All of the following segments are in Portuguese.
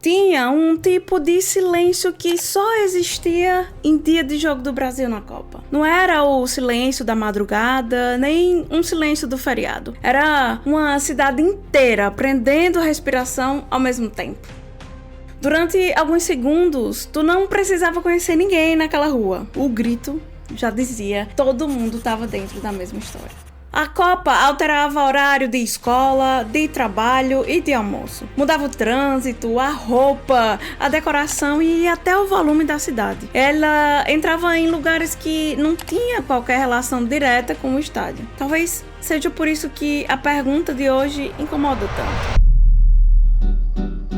Tinha um tipo de silêncio que só existia em dia de jogo do Brasil na Copa. Não era o silêncio da madrugada, nem um silêncio do feriado. Era uma cidade inteira prendendo a respiração ao mesmo tempo. Durante alguns segundos, tu não precisava conhecer ninguém naquela rua. O grito já dizia, todo mundo estava dentro da mesma história. A Copa alterava horário de escola, de trabalho e de almoço. Mudava o trânsito, a roupa, a decoração e até o volume da cidade. Ela entrava em lugares que não tinha qualquer relação direta com o estádio. Talvez seja por isso que a pergunta de hoje incomoda tanto.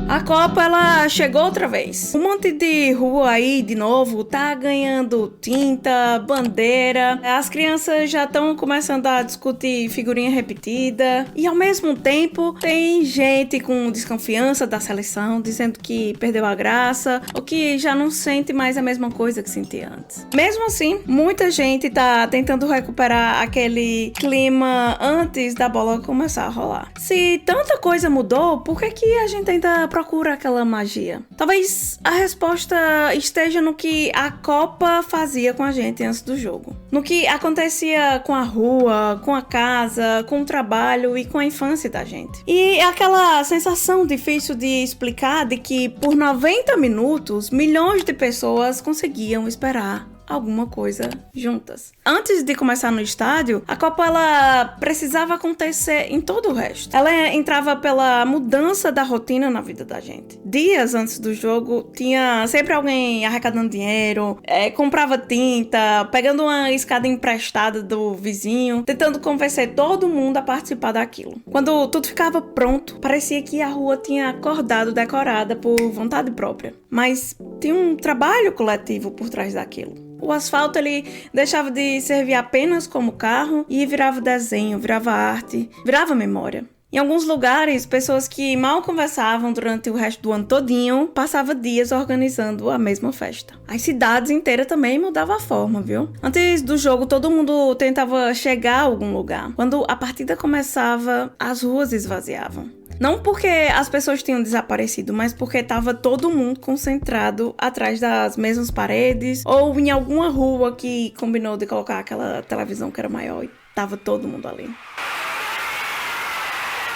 A Copa, ela chegou outra vez. Um monte de rua aí, de novo, tá ganhando tinta, bandeira. As crianças já estão começando a discutir figurinha repetida. E ao mesmo tempo, tem gente com desconfiança da seleção, dizendo que perdeu a graça, ou que já não sente mais a mesma coisa que sentia antes. Mesmo assim, muita gente tá tentando recuperar aquele clima antes da bola começar a rolar. Se tanta coisa mudou, por que a gente ainda procura aquela magia? Talvez a resposta esteja no que a Copa fazia com a gente antes do jogo. No que acontecia com a rua, com a casa, com o trabalho e com a infância da gente. E aquela sensação difícil de explicar de que por 90 minutos, milhões de pessoas conseguiam esperar alguma coisa juntas. Antes de começar no estádio, a Copa ela precisava acontecer em todo o resto. Ela entrava pela mudança da rotina na vida da gente. Dias antes do jogo, tinha sempre alguém arrecadando dinheiro, comprava tinta, pegando uma escada emprestada do vizinho, tentando convencer todo mundo a participar daquilo. Quando tudo ficava pronto, parecia que a rua tinha acordado decorada por vontade própria. Mas tinha um trabalho coletivo por trás daquilo. O asfalto ele deixava de servir apenas como carro e virava desenho, virava arte, virava memória. Em alguns lugares, pessoas que mal conversavam durante o resto do ano todinho passavam dias organizando a mesma festa. As cidades inteiras também mudavam a forma, viu? Antes do jogo, todo mundo tentava chegar a algum lugar. Quando a partida começava, as ruas esvaziavam. Não porque as pessoas tinham desaparecido, mas porque estava todo mundo concentrado atrás das mesmas paredes ou em alguma rua que combinou de colocar aquela televisão que era maior e estava todo mundo ali.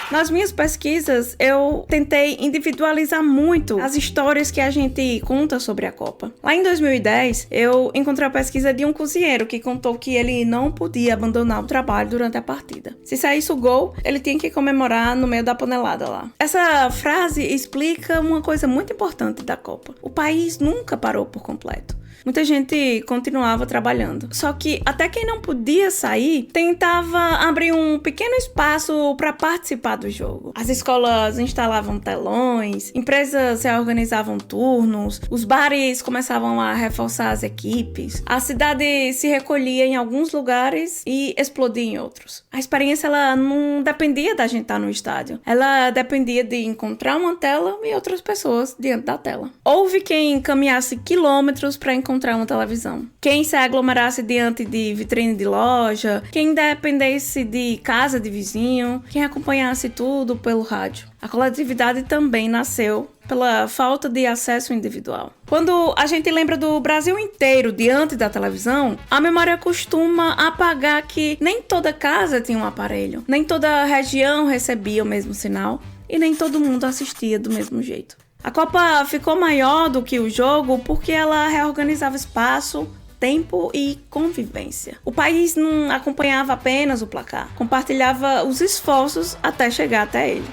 Nas minhas pesquisas, eu tentei individualizar muito as histórias que a gente conta sobre a Copa. Lá em 2010, eu encontrei a pesquisa de um cozinheiro que contou que ele não podia abandonar o trabalho durante a partida. Se saísse o gol, ele tinha que comemorar no meio da panelada lá. Essa frase explica uma coisa muito importante da Copa. O país nunca parou por completo. Muita gente continuava trabalhando. Só que até quem não podia sair tentava abrir um pequeno espaço para participar do jogo. As escolas instalavam telões, empresas reorganizavam turnos, os bares começavam a reforçar as equipes, a cidade se recolhia em alguns lugares e explodia em outros. A experiência ela não dependia da gente estar no estádio. Ela dependia de encontrar uma tela e outras pessoas diante da tela. Houve quem caminhasse quilômetros para encontrar uma televisão. Quem se aglomerasse diante de vitrine de loja, quem dependesse de casa de vizinho, quem acompanhasse tudo pelo rádio. A coletividade também nasceu pela falta de acesso individual. Quando a gente lembra do Brasil inteiro diante da televisão, a memória costuma apagar que nem toda casa tinha um aparelho, nem toda região recebia o mesmo sinal e nem todo mundo assistia do mesmo jeito. A Copa ficou maior do que o jogo porque ela reorganizava espaço, tempo e convivência. O país não acompanhava apenas o placar, compartilhava os esforços até chegar até ele.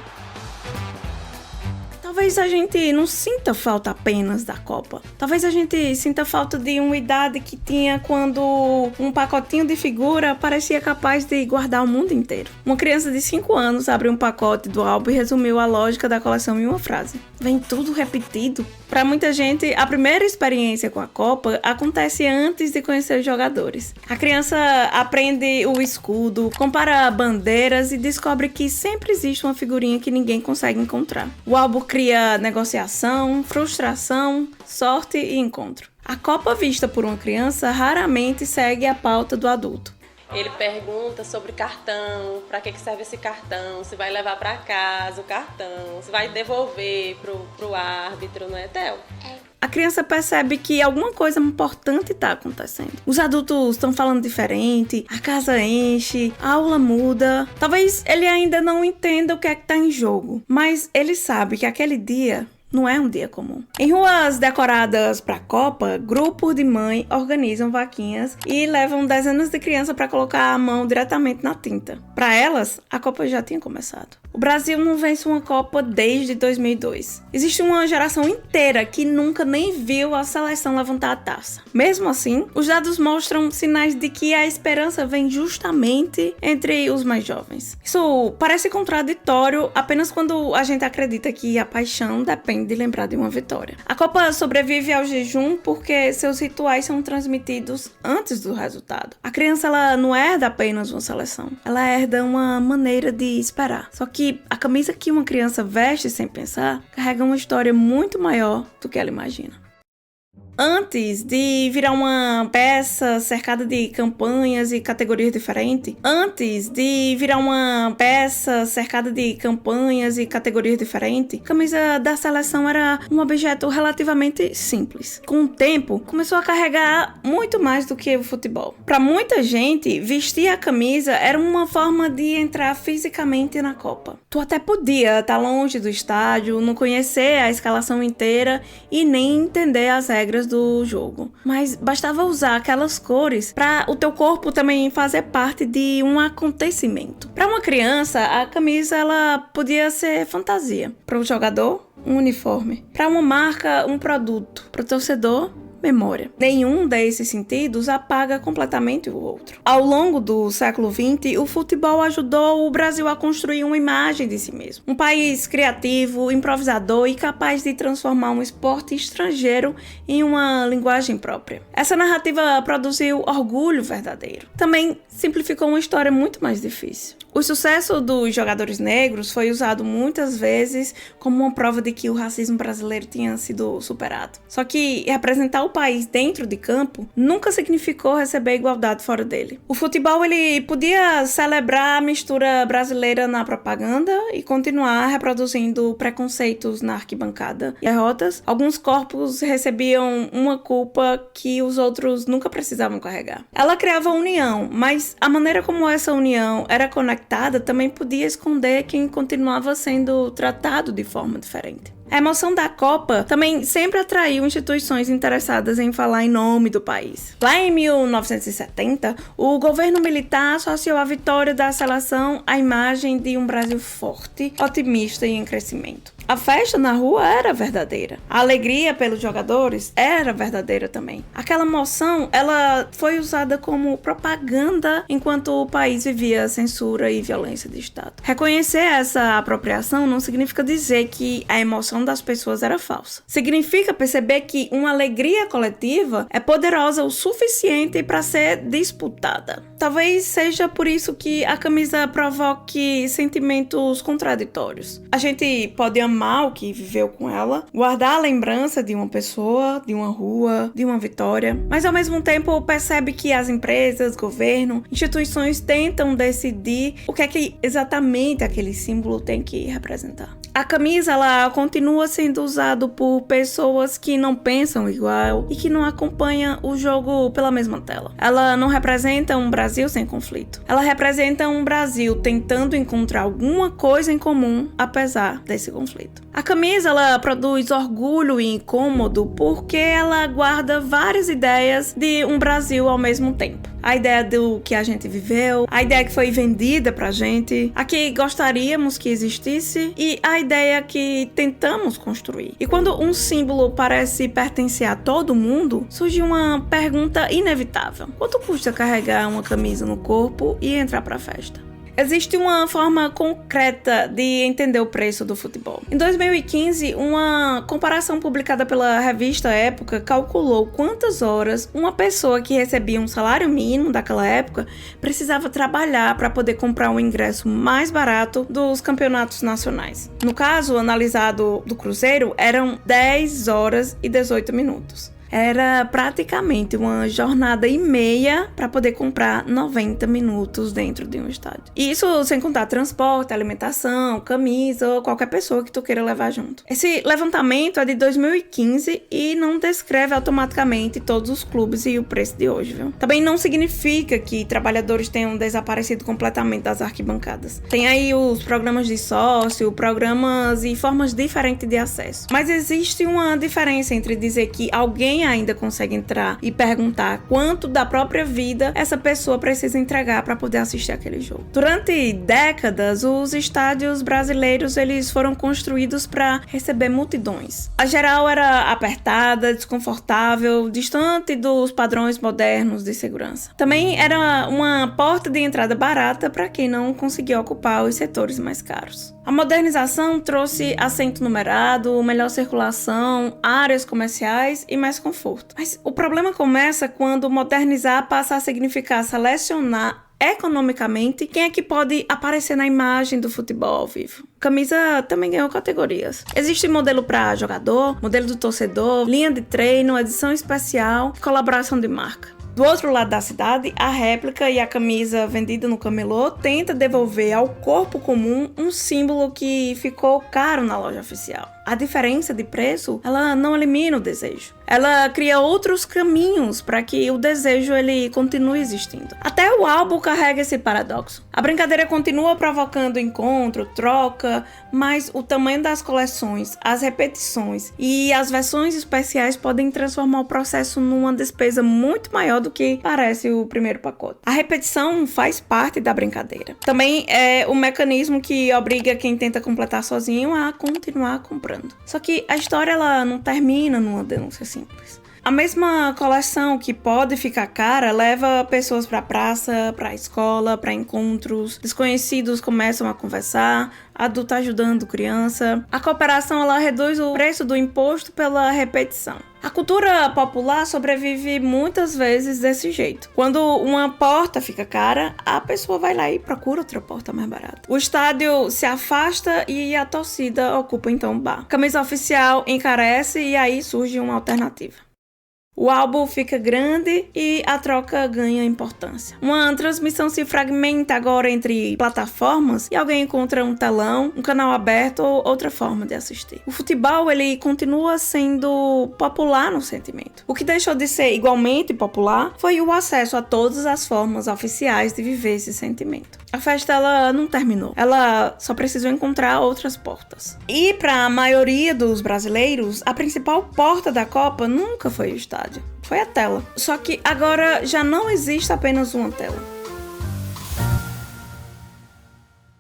Talvez a gente não sinta falta apenas da Copa. Talvez a gente sinta falta de uma idade que tinha quando um pacotinho de figura parecia capaz de guardar o mundo inteiro. Uma criança de 5 anos abriu um pacote do álbum e resumiu a lógica da coleção em uma frase. Vem tudo repetido. Para muita gente, a primeira experiência com a Copa acontece antes de conhecer os jogadores. A criança aprende o escudo, compara bandeiras e descobre que sempre existe uma figurinha que ninguém consegue encontrar. O álbum cria negociação, frustração, sorte e encontro. A Copa vista por uma criança raramente segue a pauta do adulto. Ele pergunta sobre cartão, para que serve esse cartão, se vai levar para casa o cartão, se vai devolver pro árbitro, não é, Theo? A criança percebe que alguma coisa importante está acontecendo. Os adultos estão falando diferente, a casa enche, a aula muda. Talvez ele ainda não entenda o que é que está em jogo, mas ele sabe que aquele dia não é um dia comum. Em ruas decoradas para a Copa, grupos de mãe organizam vaquinhas e levam dezenas de crianças para colocar a mão diretamente na tinta. Para elas, a Copa já tinha começado. O Brasil não vence uma Copa desde 2002. Existe uma geração inteira que nunca nem viu a seleção levantar a taça. Mesmo assim, os dados mostram sinais de que a esperança vem justamente entre os mais jovens. Isso parece contraditório apenas quando a gente acredita que a paixão depende de lembrar de uma vitória. A Copa sobrevive ao jejum porque seus rituais são transmitidos antes do resultado. A criança, ela não herda apenas uma seleção, ela herda uma maneira de esperar. Só que a camisa que uma criança veste sem pensar carrega uma história muito maior do que ela imagina. Antes de virar uma peça cercada de campanhas e categorias diferentes, a camisa da seleção era um objeto relativamente simples. Com o tempo, começou a carregar muito mais do que o futebol. Para muita gente, vestir a camisa era uma forma de entrar fisicamente na Copa. Tu até podia estar longe do estádio, não conhecer a escalação inteira e nem entender as regras do jogo, mas bastava usar aquelas cores para o teu corpo também fazer parte de um acontecimento. Para uma criança, a camisa ela podia ser fantasia. Para um jogador, um uniforme. Para uma marca, um produto. Para o torcedor, memória. Nenhum desses sentidos apaga completamente o outro. Ao longo do século XX, o futebol ajudou o Brasil a construir uma imagem de si mesmo. Um país criativo, improvisador e capaz de transformar um esporte estrangeiro em uma linguagem própria. Essa narrativa produziu orgulho verdadeiro. Também simplificou uma história muito mais difícil. O sucesso dos jogadores negros foi usado muitas vezes como uma prova de que o racismo brasileiro tinha sido superado. Só que representar o país dentro de campo nunca significou receber igualdade fora dele. O futebol ele podia celebrar a mistura brasileira na propaganda e continuar reproduzindo preconceitos na arquibancada. Derrotas, alguns corpos recebiam uma culpa que os outros nunca precisavam carregar. Ela criava união, mas a maneira como essa união era conectada também podia esconder quem continuava sendo tratado de forma diferente. A emoção da Copa também sempre atraiu instituições interessadas em falar em nome do país. Lá em 1970, o governo militar associou a vitória da seleção à imagem de um Brasil forte, otimista e em crescimento. A festa na rua era verdadeira. A alegria pelos jogadores era verdadeira também. Aquela emoção, ela foi usada como propaganda enquanto o país vivia censura e violência de Estado. Reconhecer essa apropriação não significa dizer que a emoção das pessoas era falsa. Significa perceber que uma alegria coletiva é poderosa o suficiente para ser disputada. Talvez seja por isso que a camisa provoque sentimentos contraditórios. A gente pode amar o que viveu com ela, guardar a lembrança de uma pessoa, de uma rua, de uma vitória, mas ao mesmo tempo percebe que as empresas, governo, instituições tentam decidir o que é que exatamente aquele símbolo tem que representar. A camisa, ela continua sendo usada por pessoas que não pensam igual e que não acompanham o jogo pela mesma tela. Ela não representa um Brasil sem conflito. Ela representa um Brasil tentando encontrar alguma coisa em comum, apesar desse conflito. A camisa, ela produz orgulho e incômodo porque ela guarda várias ideias de um Brasil ao mesmo tempo. A ideia do que a gente viveu, a ideia que foi vendida pra gente, a que gostaríamos que existisse e a ideia que tentamos construir. E quando um símbolo parece pertencer a todo mundo, surge uma pergunta inevitável. Quanto custa carregar uma camisa no corpo e entrar pra festa? Existe uma forma concreta de entender o preço do futebol. Em 2015, uma comparação publicada pela revista Época calculou quantas horas uma pessoa que recebia um salário mínimo daquela época precisava trabalhar para poder comprar um ingresso mais barato dos campeonatos nacionais. No caso analisado do Cruzeiro, eram 10 horas e 18 minutos. Era praticamente uma jornada e meia para poder comprar 90 minutos dentro de um estádio. E isso sem contar transporte, alimentação, camisa ou qualquer pessoa que tu queira levar junto. Esse levantamento é de 2015 e não descreve automaticamente todos os clubes e o preço de hoje, viu? Também não significa que trabalhadores tenham desaparecido completamente das arquibancadas. Tem aí os programas de sócio, programas e formas diferentes de acesso. Mas existe uma diferença entre dizer que alguém ainda consegue entrar e perguntar quanto da própria vida essa pessoa precisa entregar para poder assistir aquele jogo. Durante décadas, os estádios brasileiros eles foram construídos para receber multidões. A geral era apertada, desconfortável, distante dos padrões modernos de segurança. Também era uma porta de entrada barata para quem não conseguia ocupar os setores mais caros. A modernização trouxe assento numerado, melhor circulação, áreas comerciais e mais conforto. Mas o problema começa quando modernizar passa a significar selecionar economicamente quem é que pode aparecer na imagem do futebol ao vivo. Camisa também ganhou categorias. Existe modelo para jogador, modelo do torcedor, linha de treino, edição especial, colaboração de marca. Do outro lado da cidade, a réplica e a camisa vendida no camelô tenta devolver ao corpo comum um símbolo que ficou caro na loja oficial. A diferença de preço, ela não elimina o desejo. Ela cria outros caminhos para que o desejo ele continue existindo. Até o álbum carrega esse paradoxo. A brincadeira continua provocando encontro, troca, mas o tamanho das coleções, as repetições e as versões especiais podem transformar o processo numa despesa muito maior do que parece o primeiro pacote. A repetição faz parte da brincadeira. Também é o mecanismo que obriga quem tenta completar sozinho a continuar comprando. Só que a história ela não termina numa denúncia simples. A mesma coleção que pode ficar cara leva pessoas para a praça, para a escola, para encontros. Desconhecidos começam a conversar, adulto ajudando criança. A cooperação ela reduz o preço do imposto pela repetição. A cultura popular sobrevive muitas vezes desse jeito. Quando uma porta fica cara, a pessoa vai lá e procura outra porta mais barata. O estádio se afasta e a torcida ocupa então o bar. Camisa oficial encarece e aí surge uma alternativa. O álbum fica grande e a troca ganha importância. Uma transmissão se fragmenta agora entre plataformas e alguém encontra um telão, um canal aberto ou outra forma de assistir. O futebol ele continua sendo popular no sentimento. O que deixou de ser igualmente popular foi o acesso a todas as formas oficiais de viver esse sentimento. A festa ela não terminou, ela só precisou encontrar outras portas. E para a maioria dos brasileiros, a principal porta da Copa nunca foi o estádio, foi a tela. Só que agora já não existe apenas uma tela.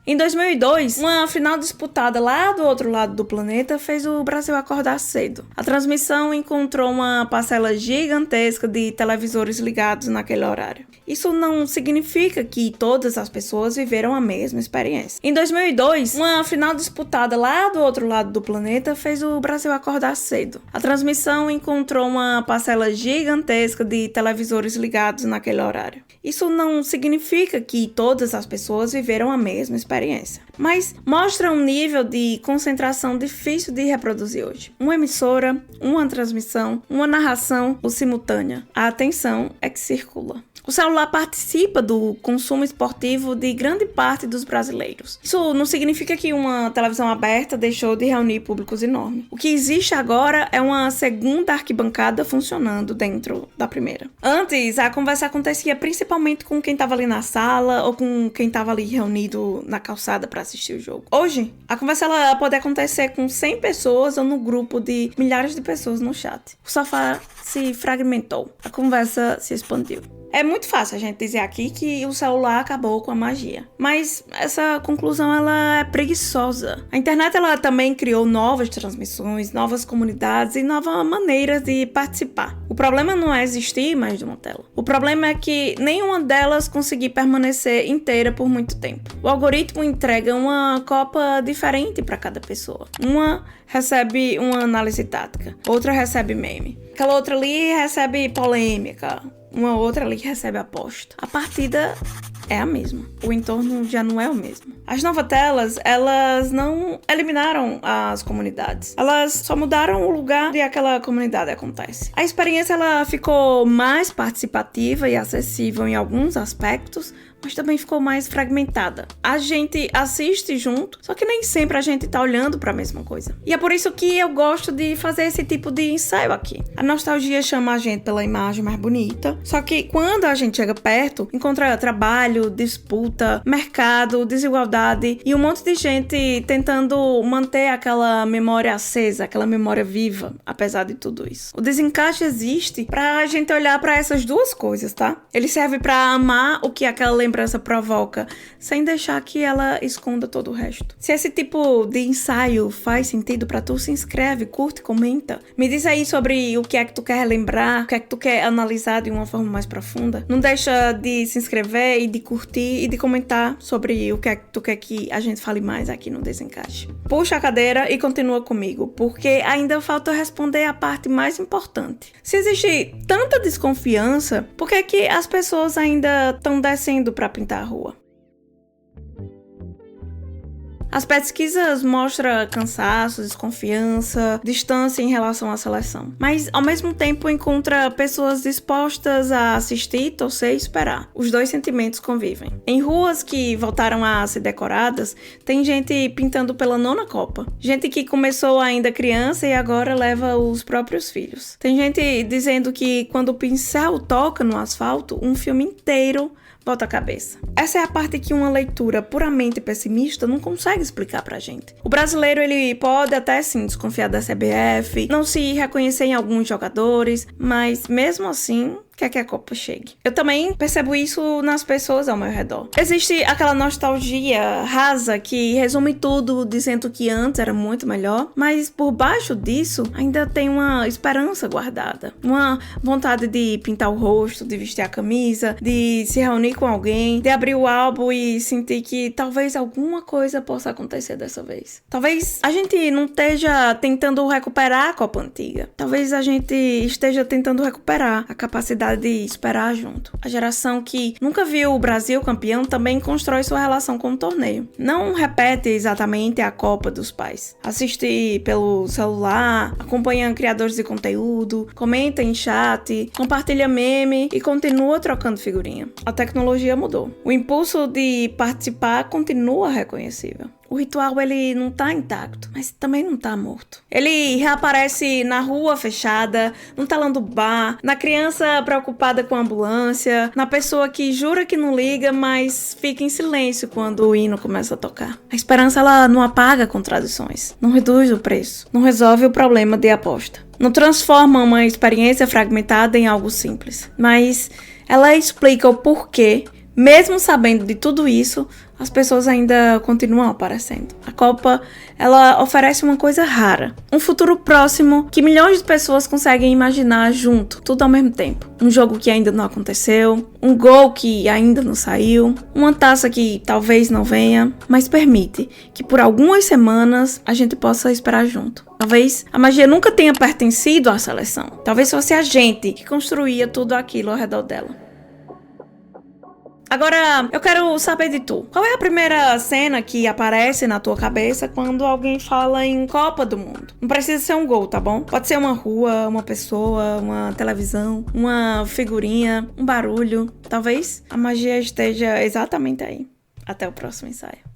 Em 2002, uma final disputada lá do outro lado do planeta fez o Brasil acordar cedo. A transmissão encontrou uma parcela gigantesca de televisores ligados naquele horário. Isso não significa que todas as pessoas viveram a mesma experiência. Em 2002, uma final disputada lá do outro lado do planeta fez o Brasil acordar cedo. A transmissão encontrou uma parcela gigantesca de televisores ligados naquele horário. Isso não significa que todas as pessoas viveram a mesma experiência, mas mostra um nível de concentração difícil de reproduzir hoje. Uma emissora, uma transmissão, uma narração ou simultânea. A atenção é que circula. O celular participa do consumo esportivo de grande parte dos brasileiros. Isso não significa que uma televisão aberta deixou de reunir públicos enormes. O que existe agora é uma segunda arquibancada funcionando dentro da primeira. Antes, a conversa acontecia principalmente com quem estava ali na sala ou com quem estava ali reunido na calçada para assistir o jogo. Hoje, a conversa ela pode acontecer com 100 pessoas ou no grupo de milhares de pessoas no chat. O sofá se fragmentou, a conversa se expandiu. É muito fácil a gente dizer aqui que o celular acabou com a magia, mas essa conclusão ela é preguiçosa. A internet ela também criou novas transmissões, novas comunidades e novas maneiras de participar. O problema não é existir mais de uma tela. O problema é que nenhuma delas conseguiu permanecer inteira por muito tempo. O algoritmo entrega uma copa diferente para cada pessoa. Uma recebe uma análise tática, outra recebe meme. Aquela outra ali recebe polêmica. Uma outra ali que recebe aposta. A partida é a mesma. O entorno já não é o mesmo. As Novatelas, elas não eliminaram as comunidades. Elas só mudaram o lugar onde aquela comunidade acontece. A experiência, ela ficou mais participativa e acessível em alguns aspectos, mas também ficou mais fragmentada. A gente assiste junto, só que nem sempre a gente tá olhando para a mesma coisa. E é por isso que eu gosto de fazer esse tipo de ensaio aqui. A nostalgia chama a gente pela imagem mais bonita, só que quando a gente chega perto, encontra trabalho, disputa, mercado, desigualdade e um monte de gente tentando manter aquela memória acesa, aquela memória viva, apesar de tudo isso. O desencaixe existe pra gente olhar para essas duas coisas, tá? Ele serve pra amar o que aquela lembrança provoca, sem deixar que ela esconda todo o resto. Se esse tipo de ensaio faz sentido pra tu, se inscreve, curte, comenta. Me diz aí sobre o que é que tu quer lembrar, o que é que tu quer analisar de uma forma mais profunda. Não deixa de se inscrever e de curtir e de comentar sobre o que é que tu quer que a gente fale mais aqui no Desencaixe. Puxa a cadeira e continua comigo, porque ainda falta responder a parte mais importante. Se existe tanta desconfiança, por que é que as pessoas ainda estão descendo para pintar a rua? As pesquisas mostram cansaço, desconfiança, distância em relação à seleção. Mas, ao mesmo tempo, encontra pessoas dispostas a assistir, torcer e esperar. Os dois sentimentos convivem. Em ruas que voltaram a ser decoradas, tem gente pintando pela 9ª Copa. Gente que começou ainda criança e agora leva os próprios filhos. Tem gente dizendo que quando o pincel toca no asfalto, um filme inteiro volta a cabeça. Essa é a parte que uma leitura puramente pessimista não consegue explicar pra gente. O brasileiro, ele pode até sim desconfiar da CBF, não se reconhecer em alguns jogadores, mas mesmo assim quer que a Copa chegue. Eu também percebo isso nas pessoas ao meu redor. Existe aquela nostalgia rasa que resume tudo dizendo que antes era muito melhor, mas por baixo disso ainda tem uma esperança guardada. Uma vontade de pintar o rosto, de vestir a camisa, de se reunir com alguém, de abrir o álbum e sentir que talvez alguma coisa possa acontecer dessa vez. Talvez a gente não esteja tentando recuperar a Copa antiga. Talvez a gente esteja tentando recuperar a capacidade de esperar junto. A geração que nunca viu o Brasil campeão também constrói sua relação com o torneio. Não repete exatamente a Copa dos pais. Assiste pelo celular, acompanha criadores de conteúdo, comenta em chat, compartilha meme e continua trocando figurinha. A tecnologia mudou. O impulso de participar continua reconhecível. O ritual, ele não tá intacto, mas também não tá morto. Ele reaparece na rua fechada, no telão do bar, na criança preocupada com a ambulância, na pessoa que jura que não liga, mas fica em silêncio quando o hino começa a tocar. A esperança, ela não apaga contradições, não reduz o preço, não resolve o problema de aposta. Não transforma uma experiência fragmentada em algo simples, mas ela explica o porquê, mesmo sabendo de tudo isso, as pessoas ainda continuam aparecendo. A Copa, ela oferece uma coisa rara. Um futuro próximo que milhões de pessoas conseguem imaginar junto, tudo ao mesmo tempo. Um jogo que ainda não aconteceu, um gol que ainda não saiu, uma taça que talvez não venha, mas permite que por algumas semanas a gente possa esperar junto. Talvez a magia nunca tenha pertencido à seleção. Talvez fosse a gente que construía tudo aquilo ao redor dela. Agora, eu quero saber de tu. Qual é a primeira cena que aparece na tua cabeça quando alguém fala em Copa do Mundo? Não precisa ser um gol, tá bom? Pode ser uma rua, uma pessoa, uma televisão, uma figurinha, um barulho. Talvez a magia esteja exatamente aí. Até o próximo ensaio.